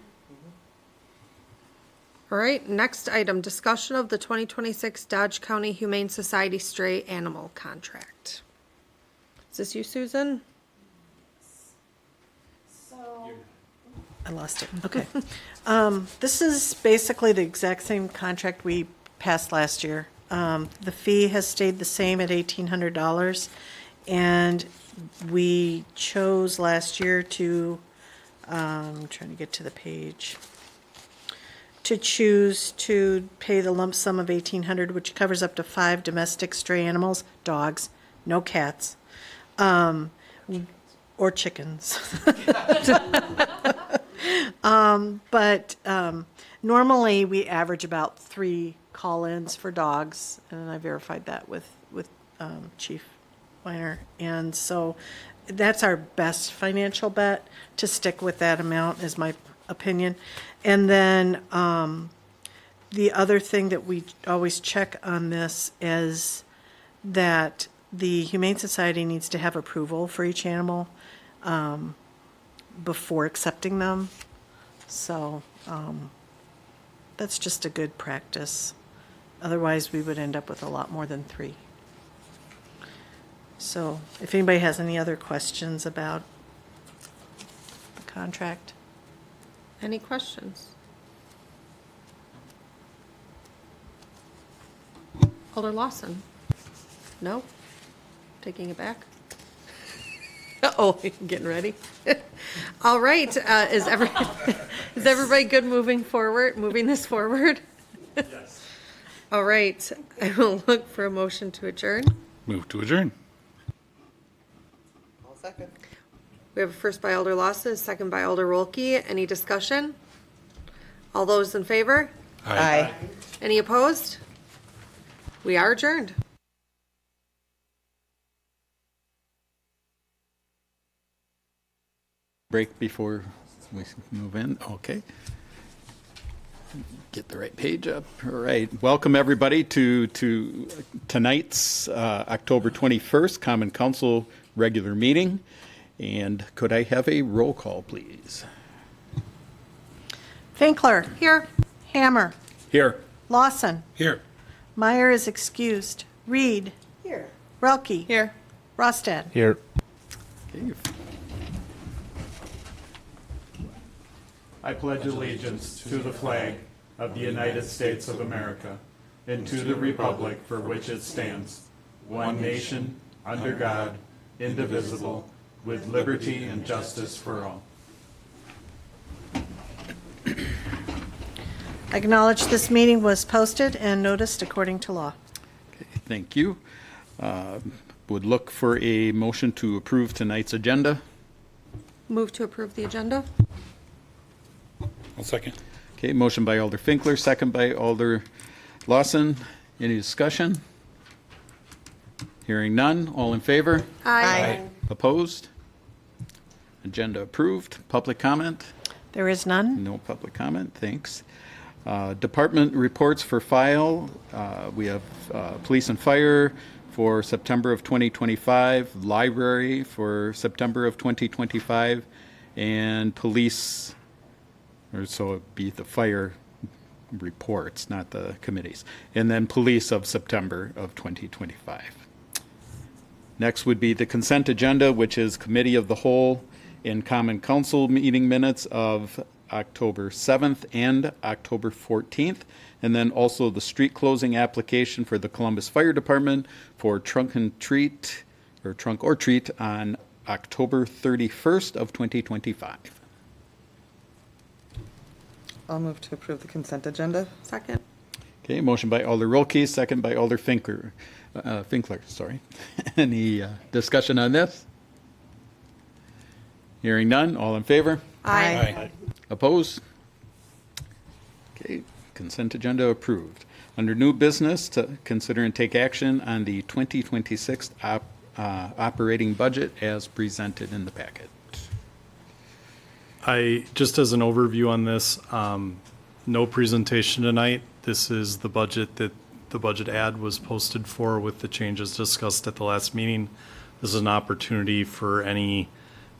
All right, next item, discussion of the 2026 Dodge County Humane Society stray animal contract. Is this you, Susan? I lost it. Okay. This is basically the exact same contract we passed last year. The fee has stayed the same at $1,800, and we chose last year to, I'm trying to get to the page, to choose to pay the lump sum of $1,800, which covers up to 5 domestic stray animals, dogs, no cats, or chickens. But normally we average about 3 call-ins for dogs, and I verified that with Chief Weiner. And so that's our best financial bet, to stick with that amount, is my opinion. And then the other thing that we always check on this is that the Humane Society needs to have approval for each animal before accepting them. So that's just a good practice. Otherwise, we would end up with a lot more than 3. So if anybody has any other questions about the contract. Any questions? Alder Lawson? No? Taking it back? Oh, getting ready. All right, is everybody good moving this forward? Yes. All right, I will look for a motion to adjourn. Move to adjourn. I'll second. We have a first by Alder Lawson, a second by Alder Rolke. Any discussion? All those in favor? Aye. Any opposed? We are adjourned. Break before we move in. Okay. Get the right page up. All right. Welcome, everybody, to tonight's October 21st Common Council regular meeting. And could I have a roll call, please? Finkler. Here. Hammer. Here. Lawson. Here. Meyer is excused. Reed. Here. Relke. Here. Rostad. Here. Okay. I pledge allegiance to the flag of the United States of America and to the republic for which it stands, one nation, under God, indivisible, with liberty and justice for all. I acknowledge this meeting was posted and noticed according to law. Okay, thank you. Would look for a motion to approve tonight's agenda. Move to approve the agenda. I'll second. Okay, motion by Alder Finkler, second by Alder Lawson. Any discussion? Hearing none. All in favor? Aye. Opposed? Agenda approved. Public comment? There is none. No public comment. Thanks. Department reports for file. We have police and fire for September of 2025, library for September of 2025, and police, or so it'd be the fire reports, not the committees, and then police of September of 2025. Next would be the consent agenda, which is committee of the whole and common council meeting minutes of October 7th and October 14th, and then also the street closing application for the Columbus Fire Department for trunk or treat on October 31st of 2025. I'll move to approve the consent agenda. Second. Okay, motion by Alder Rolke, second by Alder Finkler. Sorry. Any discussion on this? Hearing none, all in favor? Aye. Opposed? Okay, consent agenda approved. Under new business, to consider and take action on the 2026 operating budget as presented in the packet. Just as an overview on this, no presentation tonight. This is the budget that the budget ad was posted for with the changes discussed at the last meeting. This is an opportunity for any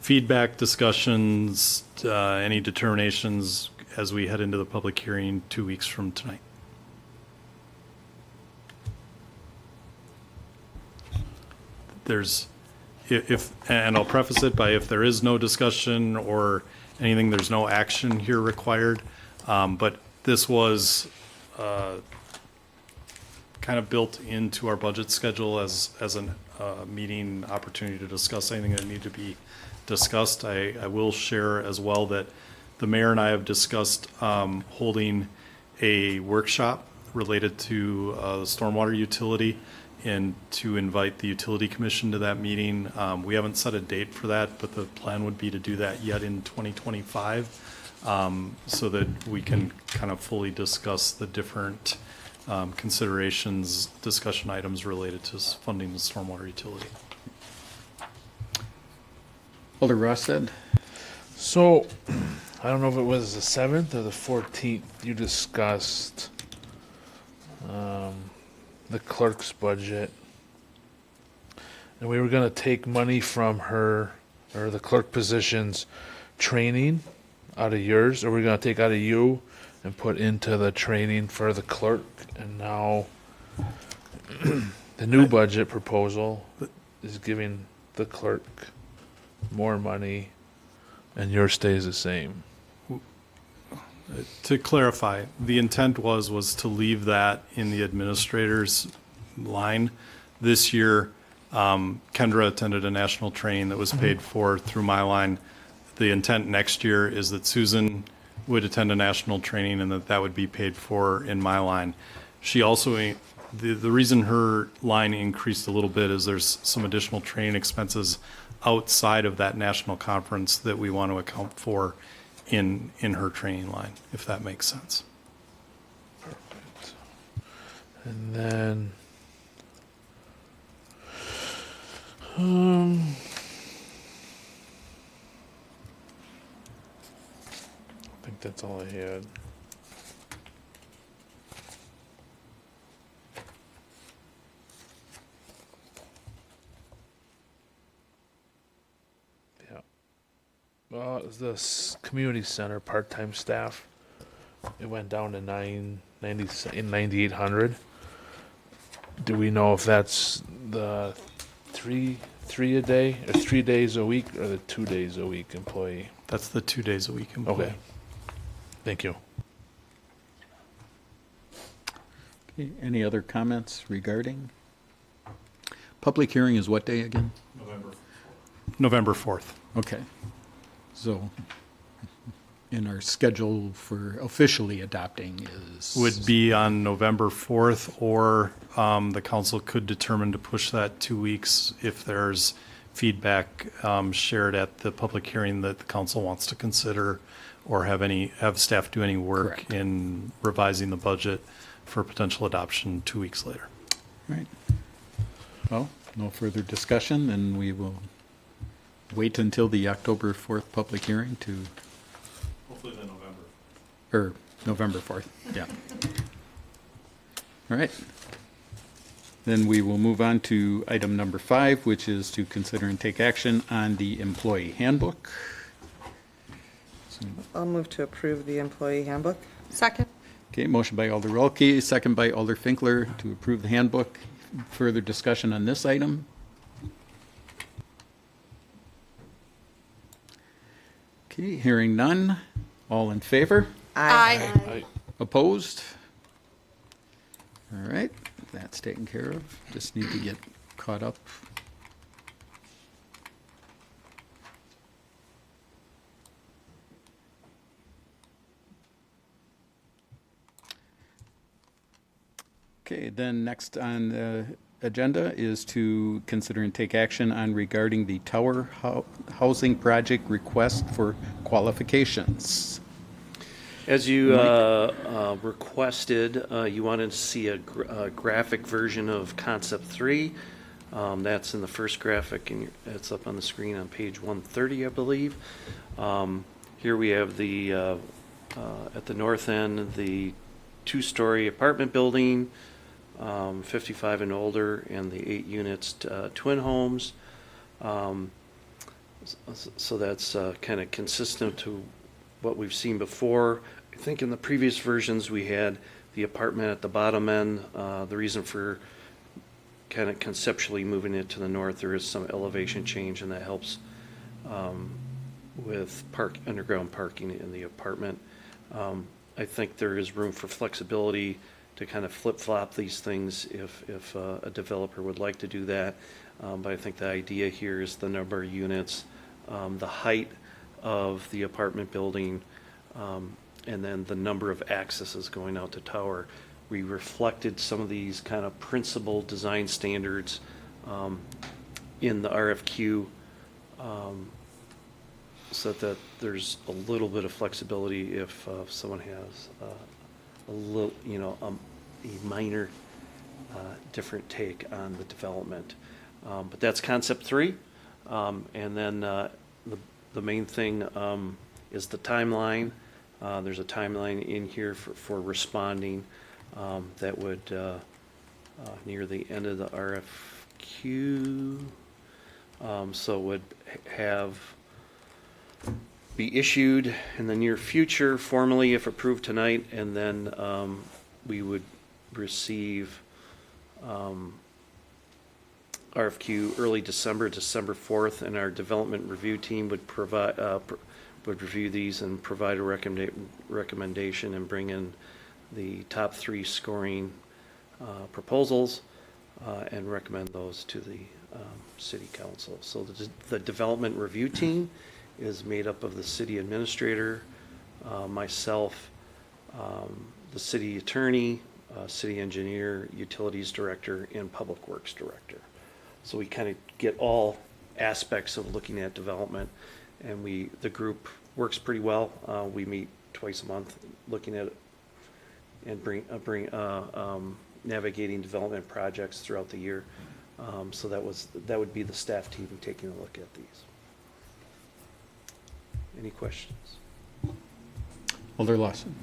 feedback, discussions, any determinations as we head into the public hearing 2 weeks from tonight. And I'll preface it by if there is no discussion or anything, there's no action here required. But this was kind of built into our budget schedule as a meeting opportunity to discuss anything that need to be discussed. I will share as well that the mayor and I have discussed holding a workshop related to the stormwater utility and to invite the utility commission to that meeting. We haven't set a date for that, but the plan would be to do that yet in 2025 so that we can kind of fully discuss the different considerations, discussion items related to funding the stormwater utility. Alder Rosted? So, I don't know if it was the 7th or the 14th, you discussed the clerk's budget. And we were going to take money from her, or the clerk position's training out of yours, or we're going to take out of you and put into the training for the clerk. And now the new budget proposal is giving the clerk more money and yours stays the same. To clarify, the intent was to leave that in the administrator's line. This year, Kendra attended a national training that was paid for through MyLine. The intent next year is that Susan would attend a national training and that would be paid for in MyLine. She also, the reason her line increased a little bit is there's some additional training expenses outside of that national conference that we want to account for in her training line, if that makes sense. Perfect. And then, I think that's all I had. Yeah. Community center part-time staff, it went down to 9,800. Do we know if that's the three a day, or 3 days a week, or the 2 days a week employee? That's the 2 days a week employee. Okay. Thank you. Okay, any other comments regarding? Public hearing is what day again? November 4th. Okay. So, in our schedule for officially adopting is? Would be on November 4th, or the council could determine to push that 2 weeks if there's feedback shared at the public hearing that the council wants to consider, or have staff do any work Correct. in revising the budget for potential adoption 2 weeks later. Right. Well, no further discussion, and we will wait until the October 4th public hearing to, Hopefully the November. or November 4th, yeah. All right. Then we will move on to item number 5, which is to consider and take action on the employee handbook. I'll move to approve the employee handbook. Second. Okay, motion by Alder Rolke, second by Alder Finkler to approve the handbook. Further discussion on this item? Okay, hearing none. All in favor? Aye. Opposed? All right, that's taken care of. Just need to get caught up. Okay, then next on the agenda is to consider and take action on regarding the tower housing project request for qualifications. As you requested, you wanted to see a graphic version of Concept 3. That's in the first graphic, and it's up on the screen on page 130, I believe. Here we have the, at the north end, the 2-story apartment building, 55 and older, and the 8 units twin homes. So that's kind of consistent to what we've seen before. I think in the previous versions we had the apartment at the bottom end. The reason for kind of conceptually moving it to the north, there is some elevation change, and that helps with underground parking in the apartment. I think there is room for flexibility to kind of flip-flop these things if a developer would like to do that. But I think the idea here is the number of units, the height of the apartment building, and then the number of accesses going out to tower. We reflected some of these kind of principal design standards in the RFQ, so that there's a little bit of flexibility if someone has a little, a minor different take on the development. But that's Concept 3. And then the main thing is the timeline. There's a timeline in here for responding that would, near the end of the RFQ, so would be issued in the near future formally if approved tonight, and then we would receive RFQ early December 4th, and our development review team would provide would review these and provide a recommendation and bring in the top 3 scoring proposals and recommend those to the city council. So the development review team is made up of the city administrator, myself, the city attorney, city engineer, utilities director, and public works director. So we kind of get all aspects of looking at development, and the group works pretty well. We meet twice a month looking at and navigating development projects throughout the year. So that would be the staff team taking a look at these. Any questions? Alder Lawson.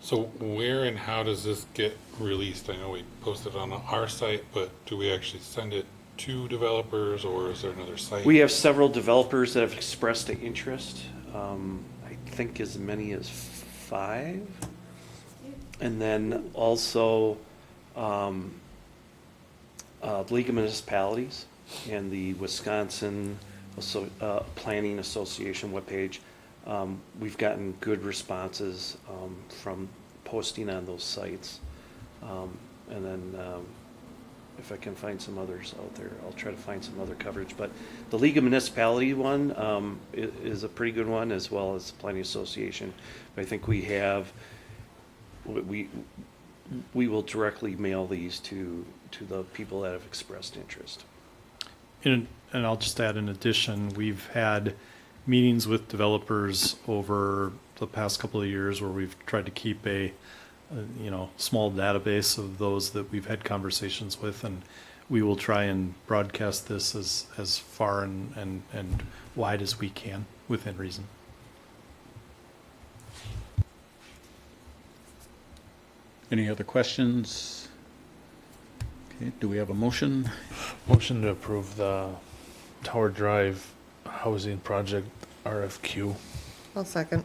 So where and how does this get released? I know we posted it on our site, but do we actually send it to developers, or is there another site? We have several developers that have expressed an interest. I think as many as 5. And then also League of Municipalities and the Wisconsin Planning Association webpage. We've gotten good responses from posting on those sites. And then if I can find some others out there, I'll try to find some other coverage. But the League of Municipality one is a pretty good one, as well as the Planning Association. But I think we will directly mail these to the people that have expressed interest. And I'll just add, in addition, we've had meetings with developers over the past couple of years where we've tried to keep a small database of those that we've had conversations with, and we will try and broadcast this as far and wide as we can within reason. Any other questions? Okay, do we have a motion? Motion to approve the Tower Drive housing project RFQ. I'll second.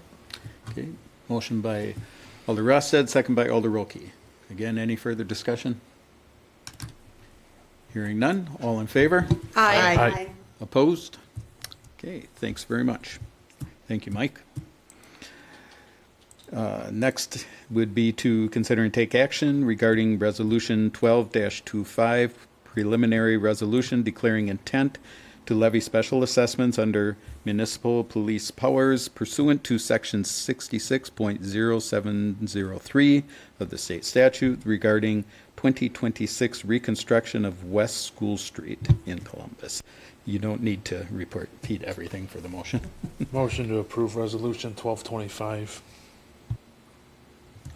Okay, motion by Alder Rossted, second by Alder Roelke. Again, any further discussion? Hearing none, all in favor? Aye. Opposed? Okay, thanks very much. Thank you, Mike. Next would be to consider and take action regarding Resolution 12-25, preliminary resolution declaring intent to levy special assessments under municipal police powers pursuant to Section 66.0703 of the state statute regarding 2026 reconstruction of West School Street in Columbus. You don't need to repeat everything for the motion. Motion to approve resolution 1225.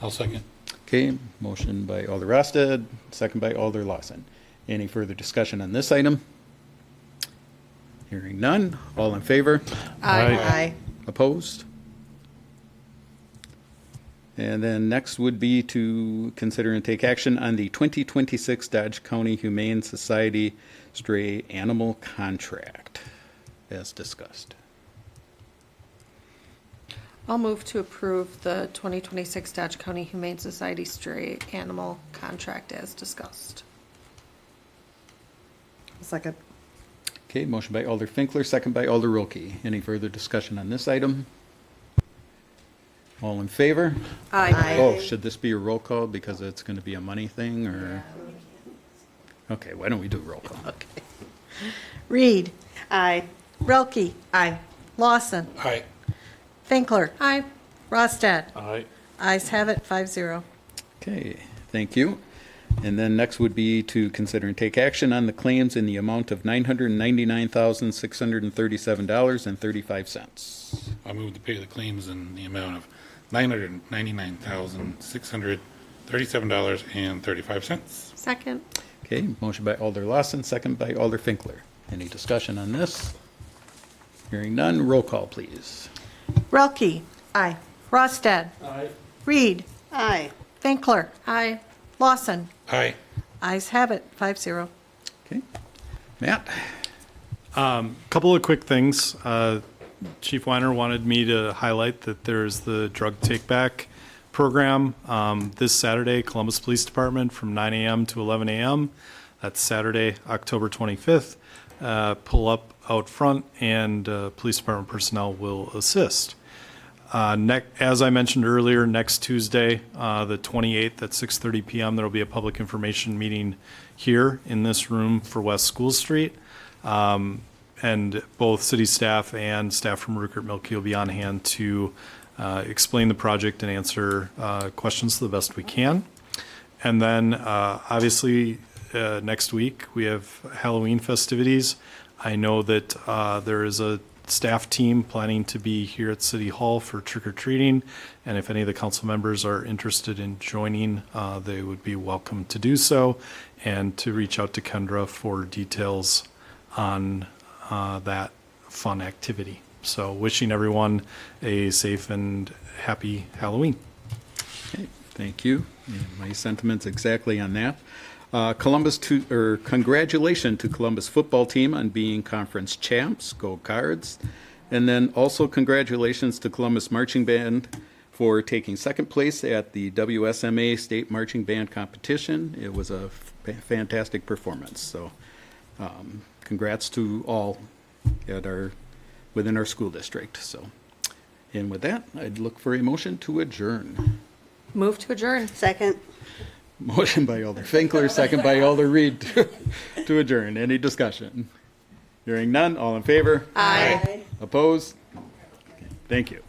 I'll second. Okay, motion by Alder Rossted, second by Alder Lawson. Any further discussion on this item? Hearing none, all in favor? Aye. Opposed? And then next would be to consider and take action on the 2026 Dodge County Humane Society stray animal contract, as discussed. I'll move to approve the 2026 Dodge County Humane Society stray animal contract as discussed. Second. Okay, motion by Alder Finkler, second by Alder Roelke. Any further discussion on this item? All in favor? Aye. Oh, should this be a roll call because it's going to be a money thing, or? Okay, why don't we do a roll call? Okay. Reed. Aye. Relke. Aye. Lawson. Aye. Finkler. Aye. Rostad. Aye. Ayes have it, 5-0. Okay, thank you. And then next would be to consider and take action on the claims in the amount of $999,637.35. I move to pay the claims in the amount of $999,637.35. Second. Okay, motion by Alder Lawson, second by Alder Finkler. Any discussion on this? Hearing none, roll call, please. Relke. Aye. Rostad. Aye. Reed. Aye. Finkler. Aye. Lawson. Aye. Ayes have it, 5-0. Okay, Matt? Couple of quick things. Chief Weiner wanted me to highlight that there's the drug take-back program this Saturday, Columbus Police Department from 9 a.m. to 11 a.m. That's Saturday, October 25th. Pull up out front, and police department personnel will assist. As I mentioned earlier, next Tuesday, the 28th at 6:30 PM, there will be a public information meeting here in this room for West School Street. And both city staff and staff from Rupert Milky will be on hand to explain the project and answer questions to the best we can. And then, obviously, next week, we have Halloween festivities. I know that there is a staff team planning to be here at City Hall for trick-or-treating, and if any of the council members are interested in joining, they would be welcome to do so, and to reach out to Kendra for details on that fun activity. So wishing everyone a safe and happy Halloween. Okay, thank you. And my sentiments exactly on that. Congratulations to Columbus football team on being conference champs. Go Cards. And then also congratulations to Columbus Marching Band for taking second place at the WSMA State Marching Band Competition. It was a fantastic performance. So congrats to all within our school district. So, and with that, I'd look for a motion to adjourn. Move to adjourn. Second. Motion by Alder Finkler, second by Alder Reed to adjourn. Any discussion? Hearing none, all in favor? Aye. Opposed? Thank you.